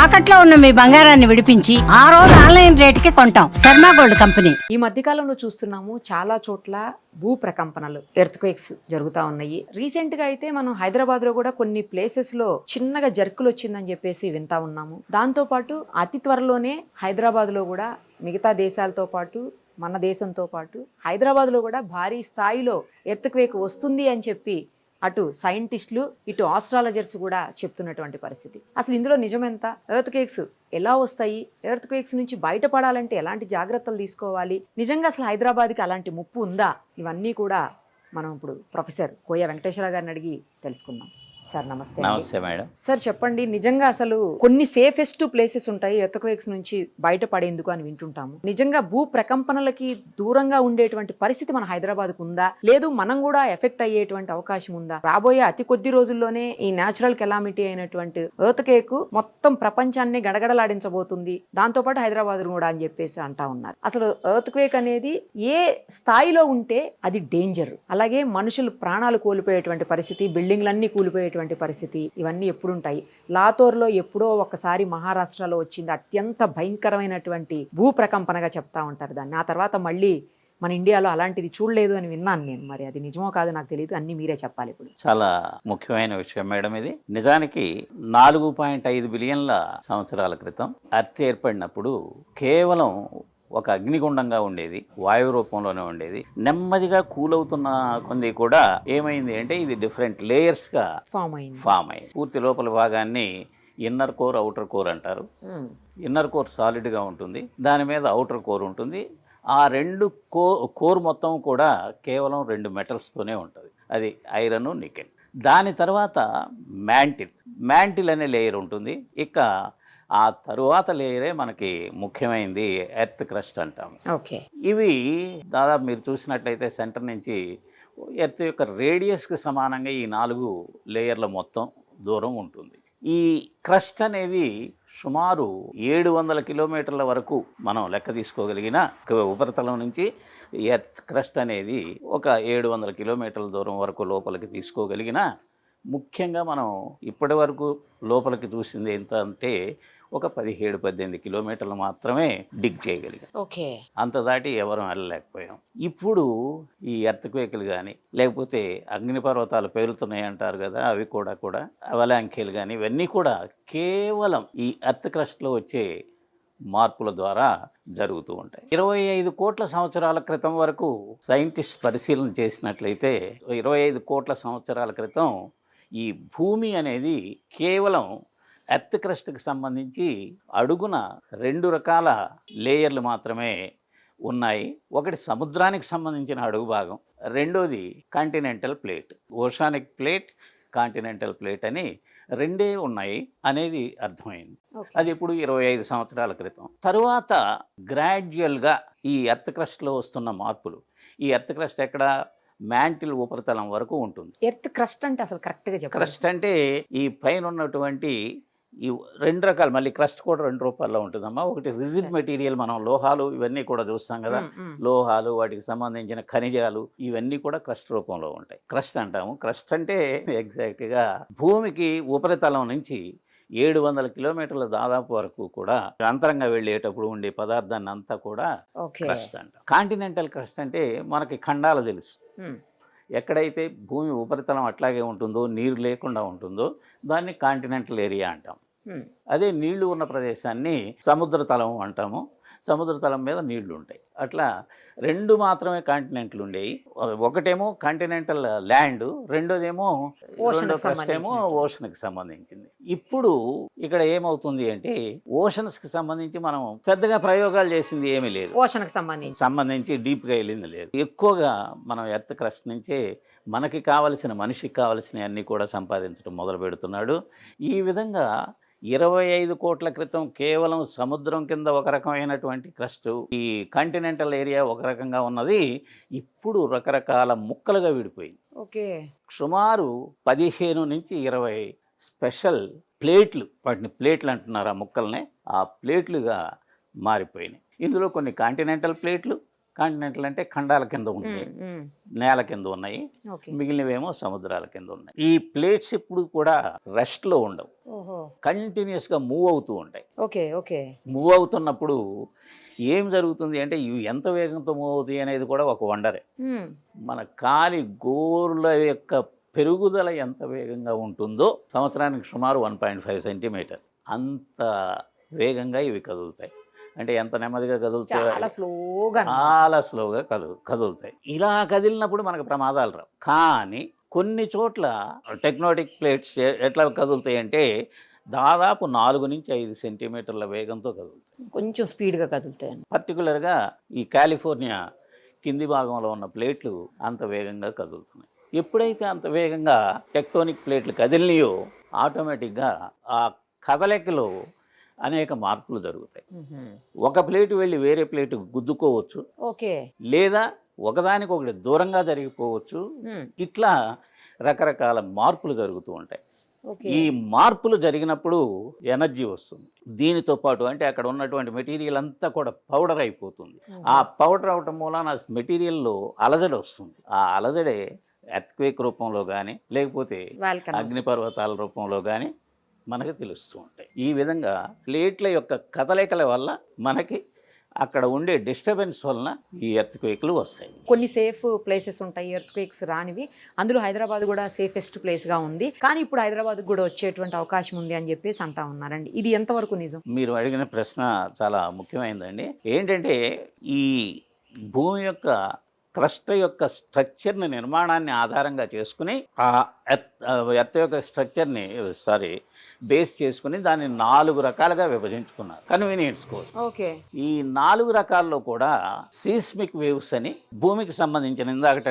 తాకట్లో ఉన్న మీ బంగారాన్ని విడిపించి ఆ రోజు ఆన్లైన్ రేటుకి కొంటాం. Sharma gold company. ఈ మధ్య కాలంలో చూస్తున్నాము చాలా చోట్ల భూ ప్రకంపనలు, ఎర్త్క్వేక్స్ జరుగుతూ ఉన్నాయి. రీసెంట్ గా అయితే మనం హైదరాబాద్ లో కూడా కొన్ని ప్లేసెస్ లో చిన్నగా జర్కులు వచ్చిందని చెప్పేసి వింటా ఉన్నాము. దాంతో పాటు అతి త్వరలోనే హైదరాబాద్ లో కూడా మిగతా దేశాలతో పాటు మన దేశంతో పాటు హైదరాబాద్ లో కూడా భారీ స్థాయిలో ఎర్త్క్వేక్ వస్తుంది అని చెప్పి అటు సైంటిస్టులు ఇటు ఆస్ట్రాలజర్స్ కూడా చెప్తున్నటువంటి పరిస్థితి. అసలు ఇందులో నిజమెంత? ఎర్త్క్వేక్స్ ఎలా వస్తాయి? ఎర్త్క్వేక్స్ నుంచి బయటపడాలంటే ఎలాంటి జాగ్రత్తలు తీసుకోవాలి? నిజంగా అసలు హైదరాబాద్కి అలాంటి ముప్పు ఉందా? ఇవన్నీ కూడా మనం ఇప్పుడు ప్రొఫెసర్ కోయ వెంకటేశ్వర గారిని అడిగి తెలుసుకుందాం. సార్ నమస్తే. నమస్తే మేడం. సార్ చెప్పండి, నిజంగా అసలు కొన్ని సేఫెస్ట్ ప్లేసెస్ ఉంటాయి ఎర్త్క్వేక్స్ నుంచి బయటపడేందుకు అని వింటుంటాము. నిజంగా భూ ప్రకంపనలకి దూరంగా ఉండేటువంటి పరిస్థితి మన హైదరాబాద్కు ఉందా? లేదు మనం కూడా ఎఫెక్ట్ అయ్యేటువంటి అవకాశం ఉందా? రాబోయే అతి కొద్ది రోజుల్లోనే ఈ న్యాచురల్ కెలామిటీ అయినటువంటి ఎర్త్క్వేక్ మొత్తం ప్రపంచాన్ని గడగడలాడించబోతుంది, దాంతోపాటు హైదరాబాద్ కూడా అని చెప్పేసి అంటా ఉన్నారు. అసలు ఎర్త్క్వేక్ అనేది ఏ స్థాయిలో ఉంటే అది డేంజర్, అలాగే మనుషులు ప్రాణాలు కోల్పోయేటువంటి పరిస్థితి, బిల్డింగ్లన్నీ కూలిపోయే పరిస్థితి, ఇవన్నీ ఎప్పుడుంటాయి? లాతూర్లో ఎప్పుడో ఒకసారి మహారాష్ట్రలో వచ్చింది, అత్యంత భయంకరమైనటువంటి భూ ప్రకంపనగా చెప్తా ఉంటారు దాన్ని. ఆ తర్వాత మళ్ళీ మన ఇండియాలో అలాంటిది చూడలేదు అని విన్నాను నేను. మరి అది నిజమో కాదో నాకు తెలియదు, అన్ని మీరే చెప్పాలి. ఇప్పుడు చాలా ముఖ్యమైన విషయం మేడం ఇది. నిజానికి 4.5 బిలియన్ల సంవత్సరాల క్రితం ఎర్త్ ఏర్పడినప్పుడు కేవలం ఒక అగ్నిగుండంగా ఉండేది, వాయు రూపంలోనే ఉండేది. నెమ్మదిగా కూల్ అవుతున్న కొంది కూడా ఏమైంది అంటే ఇది డిఫరెంట్ లేయర్స్ గా ఫామ్ అయింది. పూర్తి లోపల భాగాన్ని ఇన్నర్ కోర్, అవుటర్ కోర్ అంటారు. ఇన్నర్ కోర్ సాలిడ్ గా ఉంటుంది, దాని మీద అవుటర్ కోర్ ఉంటుంది. ఆ రెండు కోర్ మొత్తం కూడా కేవలం 2 మెటల్స్తోనే ఉంటుంది, అది ఐరన్, నికెల్. దాని తర్వాత మ్యాంటిల్ అనే లేయర్ ఉంటుంది. ఇక ఆ తరువాత లేయరే మనకి ముఖ్యమైనది ఎర్త్ క్రస్ట్ అంటాము. ఓకే, ఇవి దాదాపు మీరు చూసినట్లయితే సెంటర్ నుంచి ఎర్త్ యొక్క రేడియస్కి సమానంగా ఈ 4 లేయర్ల మొత్తం దూరం ఉంటుంది. ఈ క్రస్ట్ అనేది సుమారు 700 కిలోమీటర్ల వరకు మనం లెక్క తీసుకోగలిగిన ఉపరితలం నుంచి ఎర్త్ క్రస్ట్ అనేది ఒక 700 కిలోమీటర్ల దూరం వరకు లోపలికి తీసుకోగలిగిన, ముఖ్యంగా మనం ఇప్పటి వరకు లోపలికి చూసింది ఎంత అంటే ఒక 17-18 కిలోమీటర్లు మాత్రమే డిగ్ చేయగలిగాం. ఓకే, అంత దాటి ఎవరు వెళ్ళలేకపోయాం. ఇప్పుడు ఈ ఎర్త్క్వేక్లు కానీ లేకపోతే అగ్నిపర్వతాలు పేరుతున్నాయి అంటారు కదా, అవి కూడా అవలాంఖీలు కానీ ఇవన్నీ కూడా కేవలం ఈ ఎర్త్ క్రస్ట్లో వచ్చే మార్పుల ద్వారా జరుగుతూ ఉంటాయి. 25 కోట్ల సంవత్సరాల క్రితం వరకు సైంటిస్ట్ పరిశీలన చేసినట్లయితే 25 కోట్ల సంవత్సరాల క్రితం ఈ భూమి అనేది కేవలం ఎర్త్ క్రస్ట్కి సంబంధించి అడుగున 2 రకాల లేయర్లు మాత్రమే ఉన్నాయి. ఒకటి సముద్రానికి సంబంధించిన అడుగు భాగం, రెండోది continental plate. Oceanic plate, continental plate అని 2 ఉన్నాయి అనేది అర్థమైంది. అది ఇప్పుడు 25 సంవత్సరాల క్రితం. తరువాత గ్రాడ్యువల్గా ఈ ఎర్త్ క్రస్ట్లో వస్తున్న మార్పులు, ఈ ఎర్త్ క్రస్ట్ ఎక్కడ మ్యాంటిల్ ఉపరితలం వరకు ఉంటుంది. ఎర్త్ క్రస్ట్ అంటే అసలు కరెక్ట్గా చెప్పండి. క్రస్ట్ అంటే ఈ పైన ఉన్నటువంటి ఈ 2 రకాలు, మళ్ళీ క్రస్ట్ కూడా 2 రూపాల్లో ఉంటుందమ్మా. ఒకటి రిజిడ్ మెటీరియల్, మనం లోహాలు ఇవన్నీ కూడా చూస్తాం కదా, లోహాలు, వాటికి సంబంధించిన ఖనిజాలు ఇవన్నీ కూడా క్రస్ట్ రూపంలో ఉంటాయి, క్రస్ట్ అంటాము. క్రస్ట్ అంటే ఎగ్జాక్ట్గా భూమికి ఉపరితలం నుంచి 700 కిలోమీటర్ల దాదాపు వరకు కూడా అంతరంగా వెళ్ళేటప్పుడు ఉండే పదార్థాన్ని అంతా కూడా క్రస్ట్ అంటాం. కాంటినెంటల్ క్రస్ట్ అంటే మనకి ఖండాలు తెలుసు. ఎక్కడైతే భూమి ఉపరితలం అట్లాగే ఉంటుందో, నీరు లేకుండా ఉంటుందో దాన్ని కాంటినెంటల్ ఏరియా అంటాం. అదే నీళ్లు ఉన్న ప్రదేశాన్ని సముద్ర తలం అంటాము. సముద్ర తలం మీద నీళ్లు ఉంటాయి. అట్లా 2 మాత్రమే కాంటినెంట్లు ఉండేవి. ఒకటేమో కాంటినెంటల్ ల్యాండ్, రెండోదేమో ఓషన్కి సంబంధించింది. ఇప్పుడు ఇక్కడ ఏమవుతుంది అంటే ఓషన్స్కి సంబంధించి మనం పెద్దగా ప్రయోగాలు చేసింది ఏమీ లేదు. ఓషన్కి సంబంధించి డీప్గా వెళ్ళింది లేదు. ఎక్కువగా మనం ఎర్త్ క్రస్ట్ నుంచే మనకి కావలసిన, మనిషికి కావలసిన అన్నీ కూడా సంపాదించడం మొదలు పెడుతున్నాడు. ఈ విధంగా 25 కోట్ల క్రితం కేవలం సముద్రం కింద ఒక రకమైనటువంటి క్రస్ట్, ఈ కాంటినెంటల్ ఏరియా ఒక రకంగా ఉన్నది, ఇప్పుడు రకరకాల ముక్కలుగా విడిపోయింది. ఓకే, సుమారు 15 నుంచి 20 స్పెషల్ ప్లేట్లు, వాటిని ప్లేట్లు అంటున్నారు ఆ ముక్కల్ని, ఆ ప్లేట్లుగా మారిపోయినాయి. ఇందులో కొన్ని కాంటినెంటల్ ప్లేట్లు, కాంటినెంటల్ అంటే ఖండాల కింద ఉన్నాయి, నేల కింద ఉన్నాయి, ఓకే. మిగిలినవేమో సముద్రాల కింద ఉన్నాయి. ఈ ప్లేట్స్ ఇప్పుడు కూడా రెస్ట్లో ఉండవు, ఓహో. కంటిన్యూస్గా మూవ్ అవుతూ ఉంటాయి. ఓకే. ఓకే. మూవ్ అవుతున్నప్పుడు ఏం జరుగుతుంది అంటే ఇవి ఎంత వేగంతో మూవ్ అవుతాయి అనేది కూడా ఒక వండరే. మన కాలి గోర్ల యొక్క పెరుగుదల ఎంత వేగంగా ఉంటుందో సంవత్సరానికి సుమారు 1.5 సెంటీమీటర్ అంత వేగంగా ఇవి కదులుతాయి. అంటే ఎంత నెమ్మదిగా కదులుతాయి, చాలా స్లోగా. చాలా స్లోగా కదులుతాయి. ఇలా కదిలినప్పుడు మనకు ప్రమాదాలు రావు. కానీ కొన్ని చోట్ల టెక్నోటిక్ ప్లేట్స్ ఎట్లా కదులుతాయి అంటే దాదాపు 4 నుంచి 5 సెంటీమీటర్ల వేగంతో కదులుతాయి, కొంచెం స్పీడ్గా కదులుతాయి. పర్టికులర్గా ఈ కాలిఫోర్నియా కింది భాగంలో ఉన్న ప్లేట్లు అంత వేగంగా కదులుతున్నాయి. ఎప్పుడైతే అంత వేగంగా టెక్టోనిక్ ప్లేట్లు కదిలినాయో ఆటోమేటిక్గా ఆ కదలికలో అనేక మార్పులు జరుగుతాయి. ఒక ప్లేటు వెళ్ళి వేరే ప్లేటు గుద్దుకోవచ్చు, ఓకే. లేదా ఒకదానికొకటి దూరంగా జరిగిపోవచ్చు. ఇట్లా రకరకాల మార్పులు జరుగుతూ ఉంటాయి. ఈ మార్పులు జరిగినప్పుడు ఎనర్జీ వస్తుంది. దీనితో పాటు అంటే అక్కడ ఉన్నటువంటి మెటీరియల్ అంతా కూడా పౌడర్ అయిపోతుంది. ఆ పౌడర్ అవటం మూలాన మెటీరియల్లో అలజడి వస్తుంది. ఆ అలజడే ఎర్త్క్వేక్ రూపంలో కానీ లేకపోతే అగ్నిపర్వతాల రూపంలో కానీ మనకు తెలుస్తూ ఉంటాయి. ఈ విధంగా ప్లేట్ల యొక్క కదలికల వల్ల మనకి అక్కడ ఉండే డిస్టర్బెన్స్ వలన ఈ ఎర్త్క్వేక్లు వస్తాయి. కొన్ని సేఫ్ ప్లేసెస్ ఉంటాయి ఎర్త్క్వేక్స్ రానివి, అందులో హైదరాబాద్ కూడా సేఫెస్ట్ ప్లేస్గా ఉంది. కానీ ఇప్పుడు హైదరాబాద్ కూడా వచ్చేటువంటి అవకాశం ఉంది అని చెప్పేసి అంటా ఉన్నారండి. ఇది ఎంతవరకు నిజం? మీరు అడిగిన ప్రశ్న చాలా ముఖ్యమైనదండి. ఏంటంటే ఈ భూమి యొక్క క్రస్ట్ యొక్క స్ట్రక్చర్ని నిర్మాణాన్ని ఆధారంగా చేసుకుని ఆ ఎర్త్ యొక్క స్ట్రక్చర్ని బేస్ చేసుకుని దాన్ని 4 రకాలుగా విభజించుకున్నారు కన్వీనియన్స్ కోసం. ఓకే. ఈ 4 రకాల్లో కూడా సీస్మిక్ వేవ్స్ అని భూమికి సంబంధించిన ఇందాకట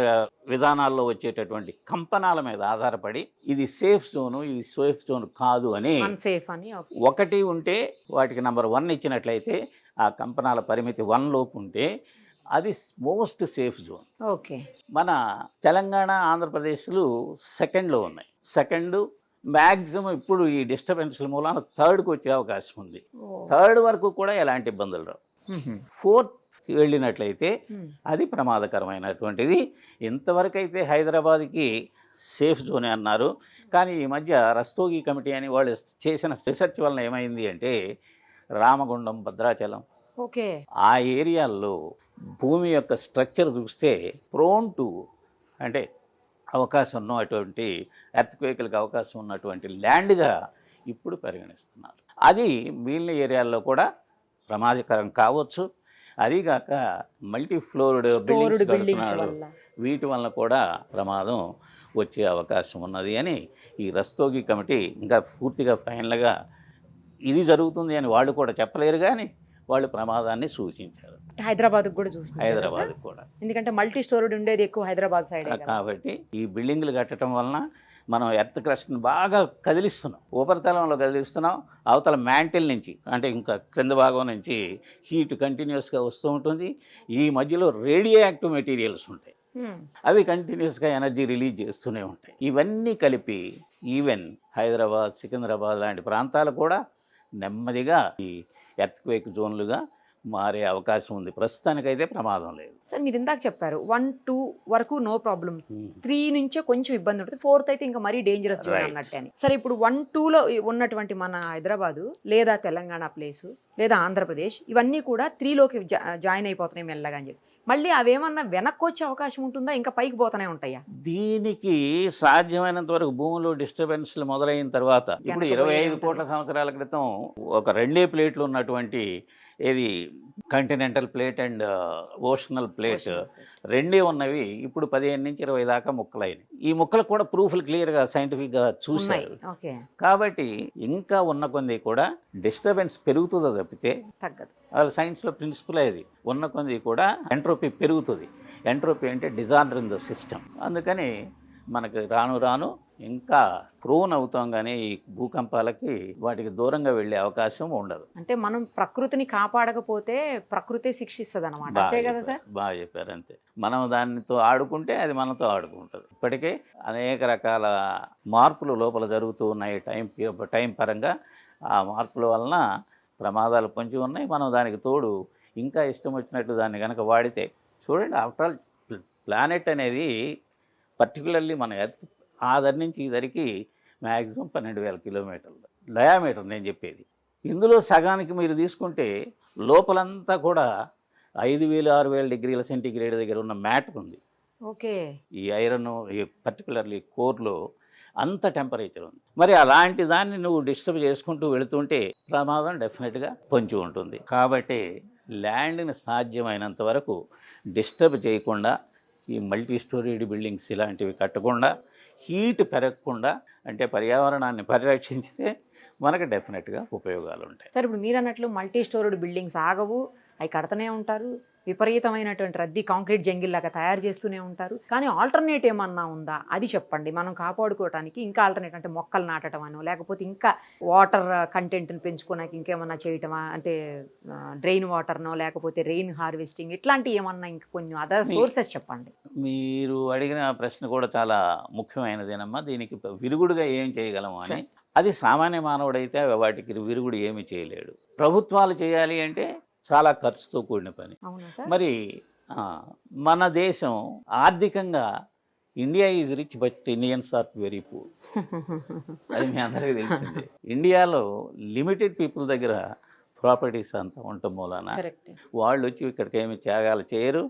విధానాల్లో వచ్చేటటువంటి కంపనాల మీద ఆధారపడి ఇది సేఫ్ జోను, ఇది సేఫ్ జోన్ కాదు అని ఒకటి ఉంటే వాటికి నెంబర్ 1 ఇచ్చినట్లయితే ఆ కంపనాల పరిమితి 1 లోపు ఉంటే అది మోస్ట్ సేఫ్ జోన్. ఓకే. మన తెలంగాణ ఆంధ్రప్రదేశ్లు సెకండ్లో ఉన్నాయి. సెకండ్ మ్యాక్సిమం ఇప్పుడు ఈ డిస్టర్బెన్స్ల మూలాన థర్డ్కి వచ్చే అవకాశం ఉంది. థర్డ్ వరకు కూడా ఎలాంటి ఇబ్బందులు రావు. ఫోర్త్ వెళ్ళినట్లయితే అది ప్రమాదకరమైనటువంటిది. ఇంతవరకు అయితే హైదరాబాద్కి సేఫ్ జోనే అన్నారు. కానీ ఈ మధ్య రస్తోగి కమిటీ అని వాళ్ళు చేసిన రీసెర్చ్ వలన ఏమైంది అంటే రామగుండం, భద్రాచలం, ఓకే, ఆ ఏరియాల్లో భూమి యొక్క స్ట్రక్చర్ చూస్తే ప్రోన్ టు అంటే అవకాశం ఉన్నటువంటి ఎర్త్క్వేక్లకు అవకాశం ఉన్నటువంటి ల్యాండ్గా ఇప్పుడు పరిగణిస్తున్నారు. అది మిగిలిన ఏరియాల్లో కూడా ప్రమాదకరం కావచ్చు. అదిగాక మల్టీ ఫ్లోర్డ్ బిల్డింగ్స్ వీటి వలన కూడా ప్రమాదం వచ్చే అవకాశం ఉన్నది అని ఈ రస్తోగి కమిటీ ఇంకా పూర్తిగా ఫైనల్గా ఇది జరుగుతుంది అని వాళ్ళు కూడా చెప్పలేరు, కానీ వాళ్ళు ప్రమాదాన్ని సూచించారు. హైదరాబాద్ కూడా చూస్తున్నారు, హైదరాబాద్ కూడా, ఎందుకంటే మల్టీ స్టోరీడ్ ఉండేది ఎక్కువ హైదరాబాద్ సైడ్ కాబట్టి ఈ బిల్డింగ్లు కట్టడం వలన మనం ఎర్త్ క్రస్ట్ని బాగా కదిలిస్తున్నాం, ఉపరితలంలో కదిలిస్తున్నాం. అవతల మ్యాంటిల్ నుంచి అంటే ఇంకా క్రింద భాగం నుంచి హీట్ కంటిన్యూస్గా వస్తూ ఉంటుంది. ఈ మధ్యలో రేడియో యాక్టివ్ మెటీరియల్స్ ఉంటాయి, అవి కంటిన్యూస్గా ఎనర్జీ రిలీజ్ చేస్తూనే ఉంటాయి. ఇవన్నీ కలిపి ఈవెన్ హైదరాబాద్, సికింద్రాబాద్ లాంటి ప్రాంతాలు కూడా నెమ్మదిగా ఈ ఎర్త్క్వేక్ జోన్లుగా మారే అవకాశం ఉంది. ప్రస్తుతానికైతే ప్రమాదం లేదు. సార్ మీరు ఇందాక చెప్పారు 1, 2 వరకు నో ప్రాబ్లం, 3 నుంచే కొంచెం ఇబ్బంది ఉంటుంది, 4th అయితే ఇంకా మరీ డేంజరస్ జోన్ అన్నట్టు అని. సరే ఇప్పుడు 1, 2లో ఉన్నటువంటి మన హైదరాబాదు లేదా తెలంగాణ ప్లేసు లేదా ఆంధ్రప్రదేశ్ ఇవన్నీ కూడా 3లోకి జాయిన్ అయిపోతున్నాయి మెల్లగా అని చెప్పి, మళ్ళీ అవేమన్నా వెనక్కి వచ్చే అవకాశం ఉంటుందా, ఇంకా పైకి పోతూనే ఉంటాయా? దీనికి సాధ్యమైనంత వరకు భూమిలో డిస్టర్బెన్స్లు మొదలైన తర్వాత ఇప్పుడు 25 కోట్ల సంవత్సరాల క్రితం ఒక 2 ప్లేట్లు ఉన్నటువంటి ఏది కంటినెంటల్ ప్లేట్ అండ్ ఓషనల్ ప్లేట్ 2 ఉన్నవి ఇప్పుడు 15 నుంచి 20 దాకా ముక్కలైనవి. ఈ ముక్కలు కూడా ప్రూఫ్లు క్లియర్గా సైంటిఫిక్గా చూశారు. కాబట్టి ఇంకా ఉన్న కొంది కూడా డిస్టర్బెన్స్ పెరుగుతుందో తప్పితే తగ్గదు. అది సైన్స్లో ప్రిన్సిపల్ అది. ఉన్న కొంది కూడా ఎంట్రోపీ పెరుగుతుంది. ఎంట్రోపీ అంటే డిజార్డర్ ఇన్ ద సిస్టమ్. అందుకని మనకి రాను రాను ఇంకా ప్రోన్ అవుతాం, కానీ ఈ భూకంపాలకి వాటికి దూరంగా వెళ్ళే అవకాశం ఉండదు. అంటే మనం ప్రకృతిని కాపాడకపోతే ప్రకృతి శిక్షిస్తుంది అనమాట. అంతే కదా సార్? బాగా చెప్పారు. అంతే, మనం దానితో ఆడుకుంటే అది మనతో ఆడుకుంటుంది. ఇప్పటికే అనేక రకాల మార్పులు లోపల జరుగుతూ ఉన్నాయి టైం పరంగా. ఆ మార్పుల వలన ప్రమాదాలు పొంచి ఉన్నాయి. మనం దానికి తోడు ఇంకా ఇష్టం వచ్చినట్టు దాన్ని కనుక వాడితే చూడండి, ఆఫ్టర్ ఆల్ ప్లానెట్ అనేది పర్టికులర్లీ మన ఎర్త్ ఆ దరి నుంచి ఈ దరికి మ్యాక్సిమం 12,000 కిలోమీటర్లు డయామీటర్ నేను చెప్పేది. ఇందులో సగానికి మీరు తీసుకుంటే లోపలంతా కూడా 5,000-6,000 డిగ్రీల సెంటీగ్రేడ్ దగ్గర ఉన్న మ్యాటర్ ఉంది. ఓకే. ఈ ఐరన్ పర్టికులర్లీ కోర్లో అంత టెంపరేచర్ ఉంది. మరి అలాంటి దాన్ని నువ్వు డిస్టర్బ్ చేసుకుంటూ వెళుతుంటే ప్రమాదం డెఫినెట్గా పొంచి ఉంటుంది. కాబట్టి ల్యాండ్ని సాధ్యమైనంత వరకు డిస్టర్బ్ చేయకుండా, ఈ మల్టీ స్టోరీడ్ బిల్డింగ్స్ ఇలాంటివి కట్టకుండా, హీట్ పెరగకుండా, అంటే పర్యావరణాన్ని పరిరక్షించితే మనకు డెఫినెట్గా ఉపయోగాలు ఉంటాయి. సార్, ఇప్పుడు మీరు అన్నట్లు మల్టీ స్టోరీడ్ బిల్డింగ్స్ ఆగవు, అవి కడతనే ఉంటారు, విపరీతమైనటువంటి రద్దీ కాంక్రీట్ జంగిల్ లాగా తయారు చేస్తూనే ఉంటారు. కానీ ఆల్టర్నేట్ ఏమన్నా ఉందా అది చెప్పండి. మనం కాపాడుకోవడానికి ఇంకా ఆల్టర్నేట్ అంటే మొక్కలు నాటడం అనో, లేకపోతే ఇంకా వాటర్ కంటెంట్ని పెంచుకోవడానికి ఇంకేమన్నా చేయటమా, అంటే డ్రైన్ వాటర్నో, లేకపోతే రెయిన్ హార్వెస్టింగ్, ఇట్లాంటివి ఏమన్నా ఇంకా కొన్ని అదర్ సోర్సెస్ చెప్పండి. మీరు అడిగిన ప్రశ్న కూడా చాలా ముఖ్యమైనదేనమ్మా. దీనికి విరుగుడుగా ఏం చేయగలము అని. అది సామాన్య మానవుడైతే వాటికి విరుగుడు ఏమి చేయలేడు. ప్రభుత్వాలు చేయాలి అంటే చాలా ఖర్చుతో కూడిన పని. మరి మన దేశం ఆర్థికంగా India is rich but Indians are very poor. అది మీ అందరికీ తెలిసిందే. ఇండియాలో లిమిటెడ్ పీపుల్ దగ్గర ప్రాపర్టీస్ అంతా ఉండటం మూలాన వాళ్ళు వచ్చి ఇక్కడికి ఏమి త్యాగాలు చేయరు.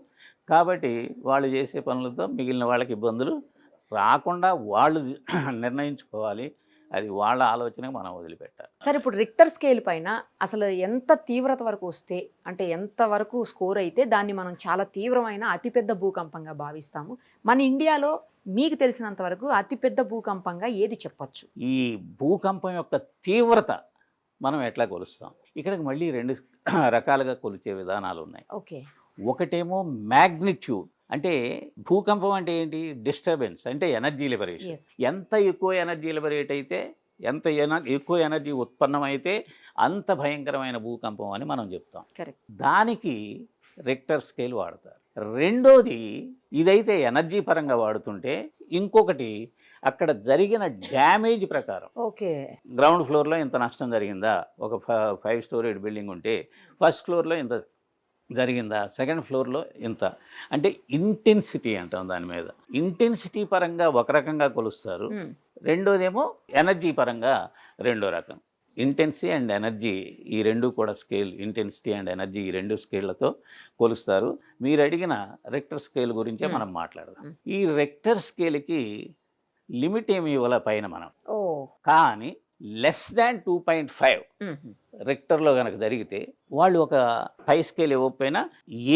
కాబట్టి వాళ్ళు చేసే పనులతో మిగిలిన వాళ్ళకి ఇబ్బందులు రాకుండా వాళ్ళు నిర్ణయించుకోవాలి. అది వాళ్ళ ఆలోచనగా మనం వదిలిపెట్టాలి. సరే, ఇప్పుడు రిక్టర్ స్కేల్ పైన అసలు ఎంత తీవ్రత వరకు వస్తే, అంటే ఎంత వరకు స్కోర్ అయితే దాన్ని మనం చాలా తీవ్రమైన అతిపెద్ద భూకంపంగా భావిస్తాము? మన ఇండియాలో మీకు తెలిసినంత వరకు అతిపెద్ద భూకంపంగా ఏది చెప్పొచ్చు? ఈ భూకంపం యొక్క తీవ్రత మనం ఎట్లా కొలుస్తాం? ఇక్కడికి మళ్ళీ 2 రకాలుగా కొలిచే విధానాలు ఉన్నాయి. ఓకే. ఒకటేమో మ్యాగ్నిట్యూడ్, అంటే భూకంపం అంటే ఏంటి? డిస్టర్బెన్స్ అంటే ఎనర్జీ లిబరేషన్. ఎంత ఎక్కువ ఎనర్జీ లిబరేట్ అయితే, ఎంత ఎక్కువ ఎనర్జీ ఉత్పన్నమైతే అంత భయంకరమైన భూకంపం అని మనం చెప్తాం. దానికి రిక్టర్ స్కేల్ వాడతారు. రెండోది, ఇదైతే ఎనర్జీ పరంగా వాడుతుంటే, ఇంకొకటి అక్కడ జరిగిన డ్యామేజ్ ప్రకారం. ఓకే. గ్రౌండ్ ఫ్లోర్లో ఇంత నష్టం జరిగిందా, ఒక 5 స్టోరీడ్ బిల్డింగ్ ఉంటే ఫస్ట్ ఫ్లోర్లో ఇంత జరిగిందా, సెకండ్ ఫ్లోర్లో ఇంత, అంటే ఇంటెన్సిటీ అంటాం దాని మీద. ఇంటెన్సిటీ పరంగా ఒక రకంగా కొలుస్తారు. రెండోదేమో ఎనర్జీ పరంగా రెండో రకం. ఇంటెన్సిటీ అండ్ ఎనర్జీ, ఈ రెండు కూడా స్కేల్, ఇంటెన్సిటీ అండ్ ఎనర్జీ ఈ 2 స్కేళ్లతో కొలుస్తారు. మీరు అడిగిన రెక్టర్ స్కేల్ గురించే మనం మాట్లాడదాం. ఈ రెక్టర్ స్కేల్కి లిమిట్ ఏమి ఇవ్వాల పైన మనం, కానీ లెస్ దాన్ 2.5 రిక్టర్లో కనుక జరిగితే వాళ్ళు ఒక పై స్కేల్ ఇవ్వకపోయినా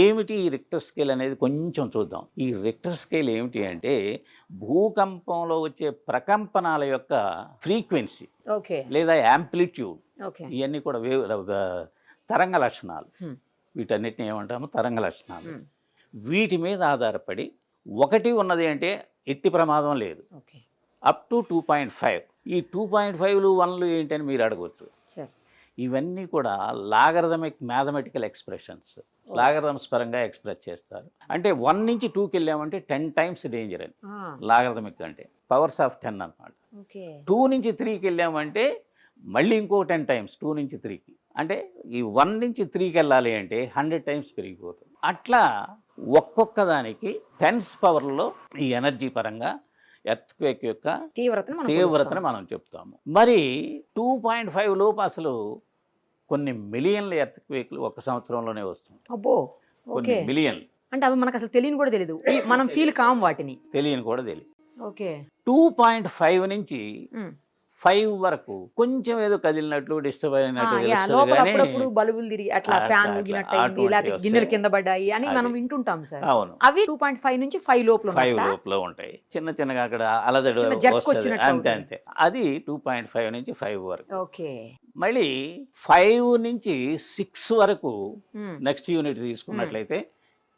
ఏమిటి ఈ రిక్టర్ స్కేల్ అనేది కొంచెం చూద్దాం. ఈ రిక్టర్ స్కేల్ ఏమిటి అంటే భూకంపంలో వచ్చే ప్రకంపనాల యొక్క ఫ్రీక్వెన్సీ లేదా యాంప్లిట్యూడ్, ఇవన్నీ కూడా తరంగ లక్షణాలు. వీటన్నిటిని ఏమంటాము? తరంగ లక్షణాలు. వీటి మీద ఆధారపడి ఒకటి ఉన్నది అంటే ఎట్టి ప్రమాదం లేదు, అప్ టు 2.5. ఈ 2.5లు 1లు ఏంటని మీరు అడగవచ్చు. ఇవన్నీ కూడా లాగరిథమిక్ మ్యాథమెటికల్ ఎక్స్ప్రెషన్స్, లాగరిథమ్స్ పరంగా ఎక్స్ప్రెస్ చేస్తారు. అంటే 1 నుంచి 2కి వెళ్ళామంటే 10 టైమ్స్ డేంజర్ అని లాగరిథమిక్ అంటే పవర్స్ ఆఫ్ 10 అన్నమాట. 2 నుంచి 3కి వెళ్ళామంటే మళ్ళీ ఇంకో 10 టైమ్స్ 2 నుంచి 3కి. అంటే ఈ 1 నుంచి 3కి వెళ్ళాలి అంటే 100 టైమ్స్ పెరిగిపోతుంది. అట్లా ఒక్కొక్క దానికి 10th పవర్లో ఈ ఎనర్జీ పరంగా ఎర్త్క్వేక్ యొక్క తీవ్రతను మనం చెప్తాము. మరి 2.5 లోపు అసలు కొన్ని మిలియన్ల ఎర్త్క్వేక్లు ఒక సంవత్సరంలోనే వస్తుంది. కొన్ని మిలియన్లు అంటే అవి మనకు అసలు తెలియని కూడా తెలియదు, మనం ఫీల్ కాం వాటిని, తెలియని కూడా తెలియదు. 2.5 నుంచి 5 వరకు కొంచెం ఏదో కదిలినట్లు, డిస్టర్బ్ అయినట్లు, బల్బులు తిరిగి అట్లా ఫ్యాన్ ఊగినట్టు లేకపోతే గిన్నెలు కింద పడ్డాయి అని మనం వింటుంటాం సార్. అవును. అవి 2.5 నుంచి 5 లోపల ఉంటాయి. చిన్న చిన్నగా అక్కడ అలజడు అంతే అంతే. అది 2.5 నుంచి 5 వరకు. ఓకే. మళ్ళీ 5 నుంచి 6 వరకు నెక్స్ట్ యూనిట్ తీసుకున్నట్లయితే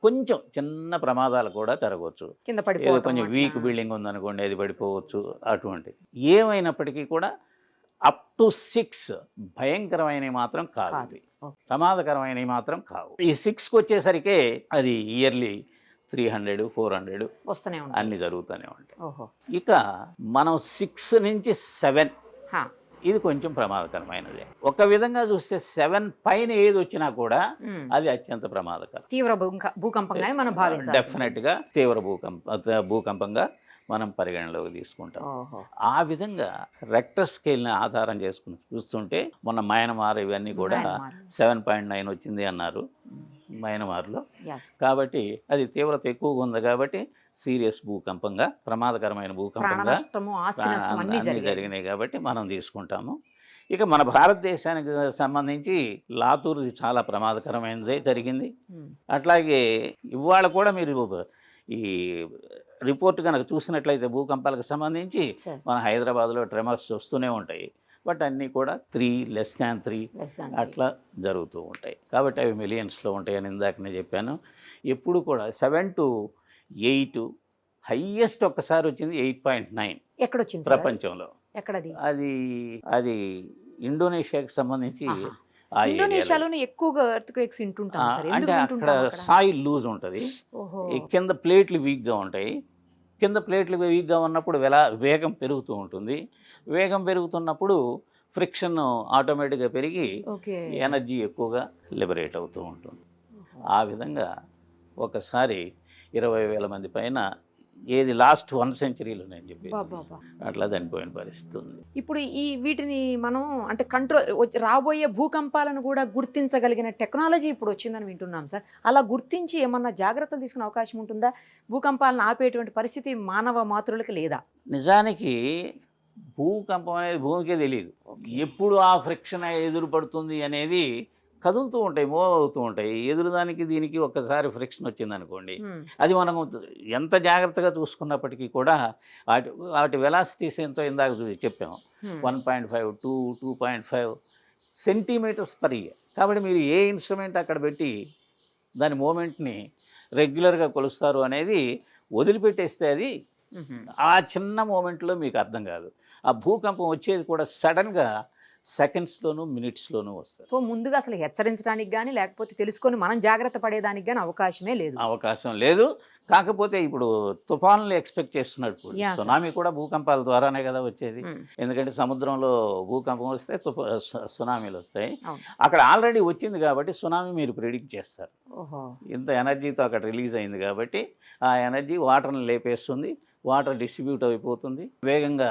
కొంచెం చిన్న ప్రమాదాలు కూడా జరగవచ్చు. ఏదో కొంచెం వీక్ బిల్డింగ్ ఉందనుకోండి, అది పడిపోవచ్చు. అటువంటి ఏమైనప్పటికీ కూడా అప్ టు 6 భయంకరమైనవి మాత్రం కాదు, ప్రమాదకరమైనవి మాత్రం కావు. ఈ 6కి వచ్చేసరికి అది ఇయర్లీ 300, 400 అన్ని జరుగుతూనే ఉంటాయి. ఇక మనం 6 నుంచి 7 ఇది కొంచెం ప్రమాదకరమైనది. ఒక విధంగా చూస్తే 7 పైన ఏది వచ్చినా కూడా అది అత్యంత ప్రమాదకరం. తీవ్ర భూకంపంగానే మనం భావించాలి. డెఫినెట్గా తీవ్ర భూకంపంగా మనం పరిగణలోకి తీసుకుంటాం. ఆ విధంగా రెక్టర్ స్కేల్ని ఆధారం చేసుకుని చూస్తుంటే మొన్న మయన్మార్ ఇవన్నీ కూడా 7.9 వచ్చింది అన్నారు మయన్మార్లో. కాబట్టి అది తీవ్రత ఎక్కువగా ఉంది కాబట్టి సీరియస్ భూకంపంగా, ప్రమాదకరమైన భూకంపంగా అన్నీ జరిగినాయి కాబట్టి మనం తీసుకుంటాము. ఇక మన భారతదేశానికి సంబంధించి లాతూర్ది చాలా ప్రమాదకరమైనదే జరిగింది. అట్లాగే ఇవాళ కూడా మీరు ఈ రిపోర్ట్ కనుక చూసినట్లయితే భూకంపాలకు సంబంధించి మన హైదరాబాద్లో ట్రెమర్స్ వస్తూనే ఉంటాయి. బట్ అన్నీ కూడా 3 అట్లా జరుగుతూ ఉంటాయి. కాబట్టి అవి మిలియన్స్లో ఉంటాయని ఇందాకనే చెప్పాను. ఎప్పుడు కూడా 7 to 8 హైయెస్ట్ ఒక్కసారి వచ్చింది 8.9 ఎక్కడొచ్చింది ప్రపంచంలో. ఎక్కడది? అది ఇండోనేషియాకి సంబంధించి ఇండోనేషియాలోనే ఎక్కువగా ఎర్త్క్వేక్స్ వింటుంటాం సార్. అంటే అక్కడ సాయిల్ లూజ్ ఉంటుంది, కింద ప్లేట్లు వీక్గా ఉంటాయి. కింద ప్లేట్లు వీక్గా ఉన్నప్పుడు వేగం పెరుగుతూ ఉంటుంది. వేగం పెరుగుతున్నప్పుడు ఫ్రిక్షన్ ఆటోమేటిక్గా పెరిగి ఎనర్జీ ఎక్కువగా లిబరేట్ అవుతూ ఉంటుంది. ఆ విధంగా ఒకసారి 20,000 మంది పైన ఏది లాస్ట్ 1 centuryలో నేను చెప్పి అట్లా చనిపోయిన పరిస్థితి ఉంది. ఇప్పుడు వీటిని మనం అంటే రాబోయే భూకంపాలను కూడా గుర్తించగలిగిన టెక్నాలజీ ఇప్పుడు వచ్చిందని వింటున్నాం సార్. అలా గుర్తించి ఏమన్నా జాగ్రత్తలు తీసుకునే అవకాశం ఉంటుందా? భూకంపాలను ఆపేటువంటి పరిస్థితి మానవ మాతృలకు లేదా? నిజానికి భూకంపం అనేది భూమికే తెలియదు. ఎప్పుడు ఆ ఫ్రిక్షన్ ఎదురు పడుతుంది అనేది కదులుతూ ఉంటాయి, మూవ్ అవుతూ ఉంటాయి. ఎదురుదానికి దీనికి ఒక్కసారి ఫ్రిక్షన్ వచ్చిందనుకోండి, అది మనం ఎంత జాగ్రత్తగా చూసుకున్నప్పటికీ కూడా వాటి వెలాసిటీస్ ఎంతో ఇందాక చెప్పాము, 1.5 to 2.5 centimeters per year. కాబట్టి మీరు ఏ ఇన్స్ట్రుమెంట్ అక్కడ పెట్టి దాని మూమెంట్ని రెగ్యులర్గా కొలుస్తారు అనేది వదిలిపెట్టేస్తే అది ఆ చిన్న మూమెంట్లో మీకు అర్థం కాదు. ఆ భూకంపం వచ్చేది కూడా సడన్గా సెకండ్స్లోనూ మినిట్స్లోనూ వస్తుంది. సో ముందుగా అసలు హెచ్చరించడానికి కానీ లేకపోతే తెలుసుకొని మనం జాగ్రత్త పడేదానికి కానీ అవకాశం లేదు. కాకపోతే ఇప్పుడు తుఫాన్లు ఎక్స్పెక్ట్ చేస్తున్నట్టు సునామీ కూడా భూకంపాల ద్వారానే కదా వచ్చేది. ఎందుకంటే సముద్రంలో భూకంపం వస్తే సునామీలు వస్తాయి. అక్కడ ఆల్రెడీ వచ్చింది కాబట్టి సునామీ మీరు ప్రిడిక్ట్ చేస్తారు. ఇంత ఎనర్జీతో అక్కడ రిలీజ్ అయింది కాబట్టి ఆ ఎనర్జీ వాటర్ని లేపేస్తుంది, వాటర్ డిస్ట్రిబ్యూట్ అయిపోతుంది, వేగంగా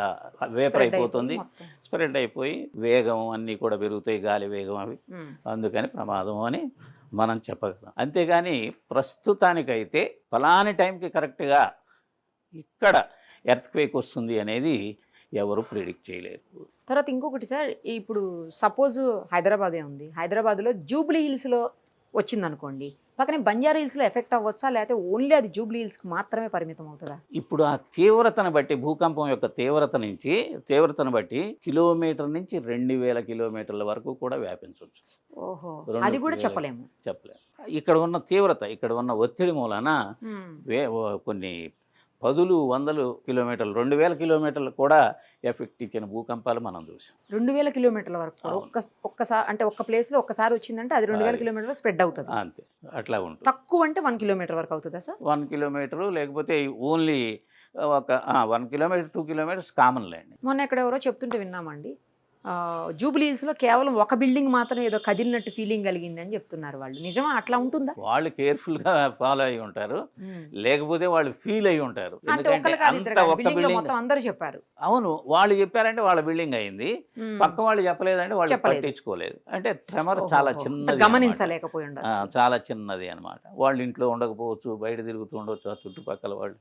వేపర్ అయిపోతుంది, స్ప్రెడ్ అయిపోయి వేగం అన్నీ కూడా పెరుగుతాయి, గాలి వేగం అవి. అందుకని ప్రమాదం అని మనం చెప్పగలం. అంతేగాని ప్రస్తుతానికైతే ఫలాని టైంకి కరెక్ట్గా ఇక్కడ ఎర్త్క్వేక్ వస్తుంది అనేది ఎవరు ప్రిడిక్ట్ చేయలేరు. తర్వాత ఇంకొకటి సార్, ఇప్పుడు సపోజ్ హైదరాబాదే ఉంది, హైదరాబాద్లో జూబ్లీ హిల్స్లో వచ్చిందనుకోండి, పక్కనే బంజారా హిల్స్లో ఎఫెక్ట్ అవ్వచ్చా, లేకపోతే ఓన్లీ అది జూబ్లీ హిల్స్కి మాత్రమే పరిమితం అవుతుందా? ఇప్పుడు ఆ తీవ్రతను బట్టి, భూకంపం యొక్క తీవ్రతను బట్టి కిలోమీటర్ నుంచి 2,000 కిలోమీటర్ల వరకు కూడా వ్యాపించవచ్చు. ఓహో, అది కూడా చెప్పలేము. ఇక్కడ ఉన్న తీవ్రత, ఇక్కడ ఉన్న ఒత్తిడి మూలన కొన్ని 10,000 కిలోమీటర్లు, 2,000 కిలోమీటర్లు కూడా ఎఫెక్ట్ ఇచ్చిన భూకంపాలు మనం చూసాం. 2,000 కిలోమీటర్ల వరకు ఒక్కసారి అంటే ఒక్క ప్లేస్లో ఒక్కసారి వచ్చిందంటే అది 2,000 కిలోమీటర్లు స్ప్రెడ్ అవుతుంది. అంతే, అట్లా ఉంటుంది. తక్కువ అంటే 1 కిలోమీటర్ వరకు అవుతుందా సార్? 1 కిలోమీటరు, లేకపోతే ఓన్లీ ఒక 1 కిలోమీటర్ 2 కిలోమీటర్స్ కామన్ లేండి. మొన్న ఎక్కడ ఎవరో చెప్తుంటే విన్నామండి, జూబ్లీ హిల్స్లో కేవలం ఒక బిల్డింగ్ మాత్రం ఏదో కదిలినట్టు ఫీలింగ్ కలిగింది అని చెప్తున్నారు. వాళ్ళు నిజమా? అట్లా ఉంటుందా? వాళ్ళు కేర్ఫుల్గా ఫాలో అయి ఉంటారు, లేకపోతే వాళ్ళు ఫీల్ అయి ఉంటారు. అందరూ చెప్పారు. అవును, వాళ్ళు చెప్పారంటే వాళ్ళ బిల్డింగ్ అయింది, పక్క వాళ్ళు చెప్పలేదంటే వాళ్ళు పట్టించుకోలేదు. అంటే ట్రెమర్ చాలా చిన్నది, గమనించలేకపోయి చాలా చిన్నది అనమాట. వాళ్ళు ఇంట్లో ఉండకపోవచ్చు, బయట తిరుగుతూ ఉండవచ్చు ఆ చుట్టుపక్కల వాళ్ళు,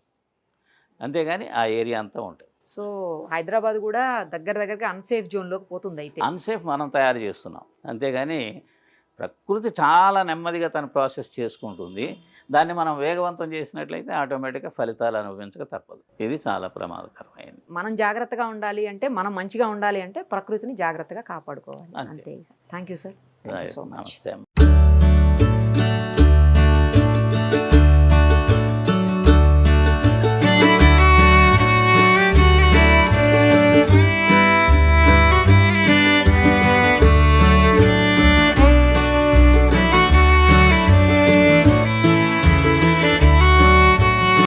అంతేగాని ఆ ఏరియా అంతా ఉంటుంది. సో హైదరాబాద్ కూడా దగ్గరగా అన్సేఫ్ జోన్లోకి పోతుంది. అయితే అన్సేఫ్ మనం తయారు చేస్తున్నాం, అంతేగాని ప్రకృతి చాలా నెమ్మదిగా తన ప్రాసెస్ చేసుకుంటుంది. దాన్ని మనం వేగవంతం చేసినట్లయితే ఆటోమేటిక్గా ఫలితాలు అనుభవించక తప్పదు. ఇది చాలా ప్రమాదకరమైనది. మనం జాగ్రత్తగా ఉండాలి అంటే, మనం మంచిగా ఉండాలి అంటే ప్రకృతిని జాగ్రత్తగా కాపాడుకోవాలి. అంతే. Thank you sir. Thank you so much.